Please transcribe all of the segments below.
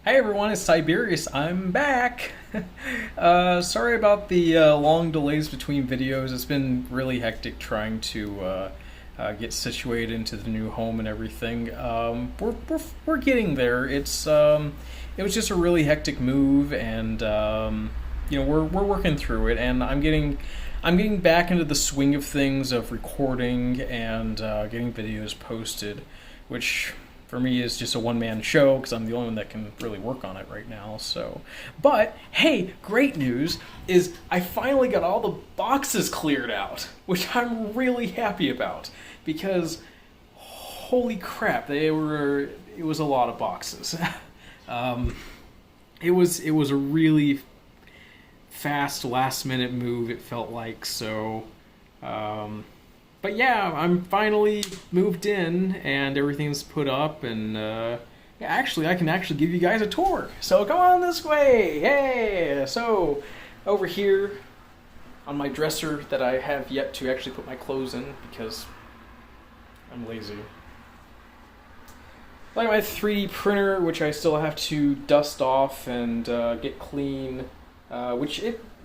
Hi everyone, it's Tyberius. I'm back. Sorry about the long delays between videos. It's been really hectic trying to get situated into the new home and everything. We're getting there. It was just a really hectic move, and we're working through it. And I'm getting back into the swing of things of recording and getting videos posted, which for me is just a one-man show because I'm the only one that can really work on it right now. But hey, great news is I finally got all the boxes cleared out, which I'm really happy about because holy crap, it was a lot of boxes. It was a really fast last-minute move, it felt like. But yeah, I'm finally moved in and everything's put up, and I can actually give you guys a tour. So come on this way. Hey, so over here on my dresser that I have yet to actually put my clothes in because I'm lazy. Like my 3D printer, which I still have to dust off and get clean,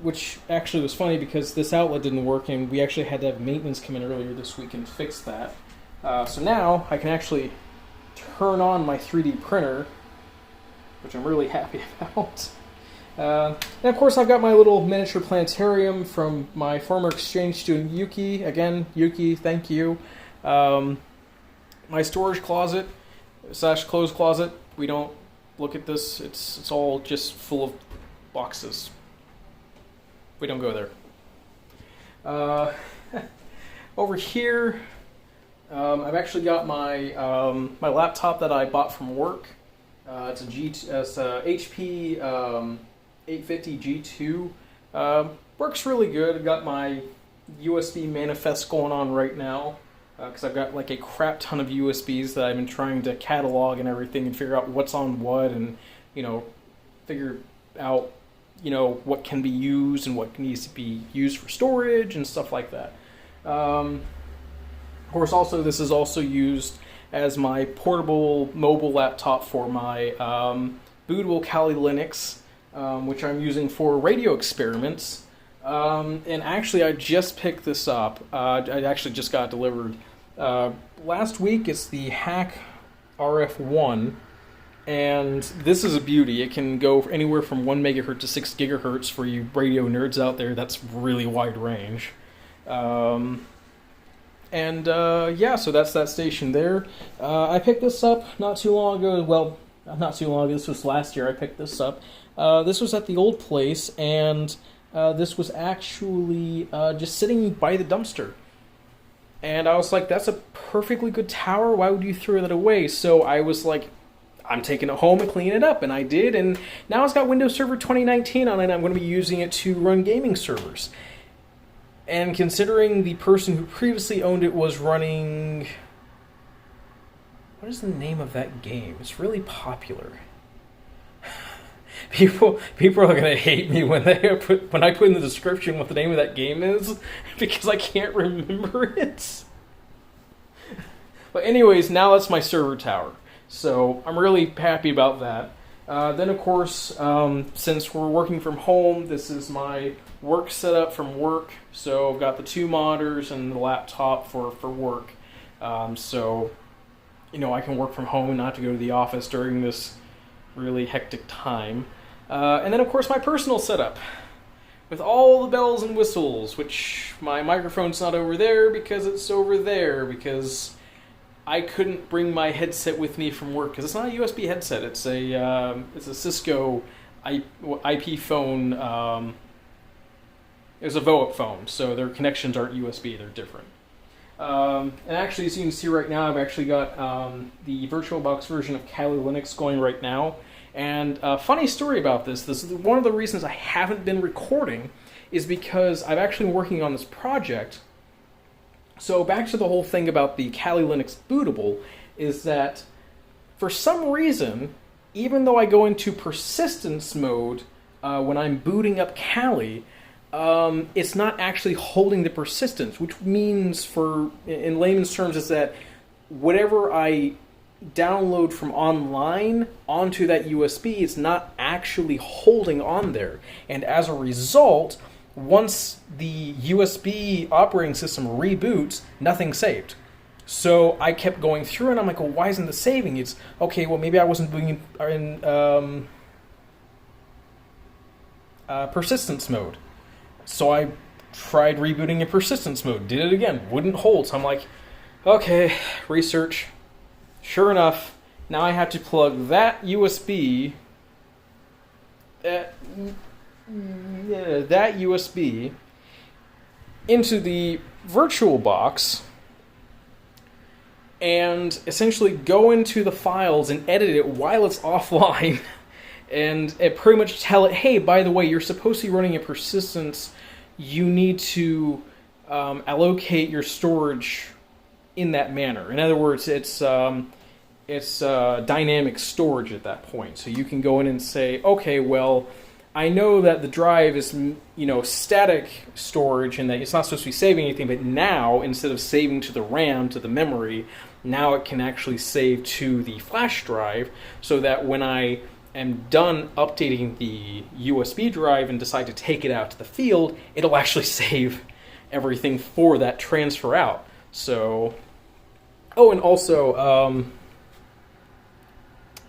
which actually was funny because this outlet didn't work and we actually had to have maintenance come in earlier this week and fix that. So now I can actually turn on my 3D printer, which I'm really happy about. And of course I've got my little miniature planetarium from my former exchange student Yuki. Again, Yuki, thank you. My storage closet / clothes closet. We don't look at this. It's all just full of boxes. We don't go there. Over here, I've actually got my my laptop that I bought from work. It's a HP 850 G2. Works really good. I've got my USB manifest going on right now because I've got like a crap ton of USBs that I've been trying to catalog and everything and figure out what's on what and figure out what can be used and what needs to be used for storage and stuff like that. Of course, also this is also used as my portable mobile laptop for my bootable Kali Linux, which I'm using for radio experiments. And actually, I just picked this up. I actually just got it delivered last week. It's the Hack RF1. And this is a beauty. It can go anywhere from 1 megahertz to 6 gigahertz for you radio nerds out there. That's really wide range. So that's that station there. I picked this up not too long ago. Well, not too long ago. This was last year I picked this up. This was at the old place, and this was actually just sitting by the dumpster. And I was like, that's a perfectly good tower. Why would you throw that away? So I was like, I'm taking it home and cleaning it up, and I did, and now it's got Windows Server 2019 on it, and I'm going to be using it to run gaming servers. And considering the person who previously owned it was running... What is the name of that game? It's really popular. People are going to hate me when I put in the description what the name of that game is, because I can't remember it. But anyways, now that's my server tower. So I'm really happy about that. Then, of course, since we're working from home, this is my work setup from work. So I've got the 2 monitors and the laptop for work. So I can work from home and not have to go to the office during this really hectic time. And then, of course, my personal setup with all the bells and whistles, which my microphone's not over there because it's over there because I couldn't bring my headset with me from work because it's not a USB headset. It's a Cisco IP phone. It's a VoIP phone, so their connections aren't USB. They're different. And actually, as you can see right now, I've actually got the VirtualBox version of Kali Linux going right now. And funny story about this. This is one of the reasons I haven't been recording is because I've actually been working on this project. So back to the whole thing about the Kali Linux bootable is that for some reason, even though I go into persistence mode when I'm booting up Kali, it's not actually holding the persistence, which means in layman's terms is that whatever I download from online onto that USB, it's not actually holding on there. And as a result, once the USB operating system reboots, nothing's saved. So I kept going through and I'm like, well, why isn't this saving? It's, okay, well, maybe I wasn't doing it in persistence mode. So I tried rebooting in persistence mode, did it again, wouldn't hold. So I'm like, okay, research. Sure enough, now I have to plug that USB, that USB into the virtual box and essentially go into the files and edit it while it's offline and it pretty much tell it, hey, by the way, you're supposed to be running a persistence. You need to allocate your storage in that manner. In other words, it's dynamic storage at that point. So you can go in and say, okay, well, I know that the drive is, static storage and that it's not supposed to be saving anything, but now, instead of saving to the RAM, to the memory, now it can actually save to the flash drive, so that when I am done updating the USB drive and decide to take it out to the field, it'll actually save everything for that transfer out. So, and also,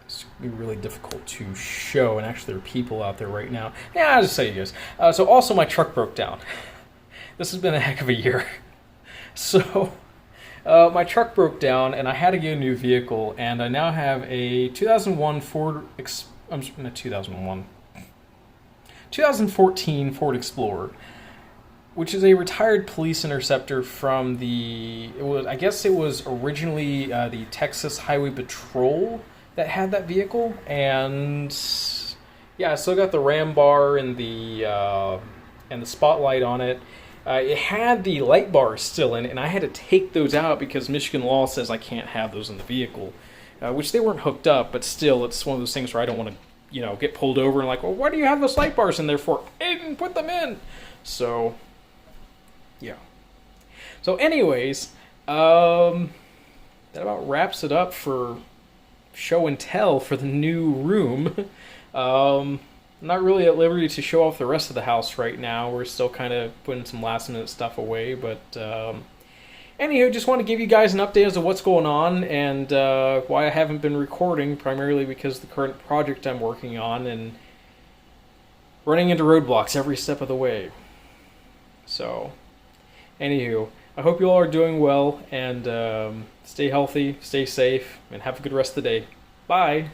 it's going to be really difficult to show, and actually there are people out there right now. Yeah, I'll just say you guys. So also my truck broke down. This has been a heck of a year. So, my truck broke down, and I had to get a new vehicle, and I now have a 2001 2014 Ford Explorer, which is a retired police interceptor from I guess it was originally the Texas Highway Patrol that had that vehicle, and yeah, I still got the ram bar and the spotlight on it. It had the light bars still in it, and I had to take those out because Michigan law says I can't have those in the vehicle, which they weren't hooked up, but still, it's one of those things where I don't want to, get pulled over and like, well, why do you have those light bars in there for? I didn't put them in. So, yeah. So anyways, that about wraps it up for show and tell for the new room. I'm not really at liberty to show off the rest of the house right now. We're still kind of putting some last minute stuff away, but anywho, just want to give you guys an update as to what's going on and why I haven't been recording, primarily because the current project I'm working on and running into roadblocks every step of the way. So, anywho, I hope you all are doing well, and stay healthy, stay safe, and have a good rest of the day. Bye!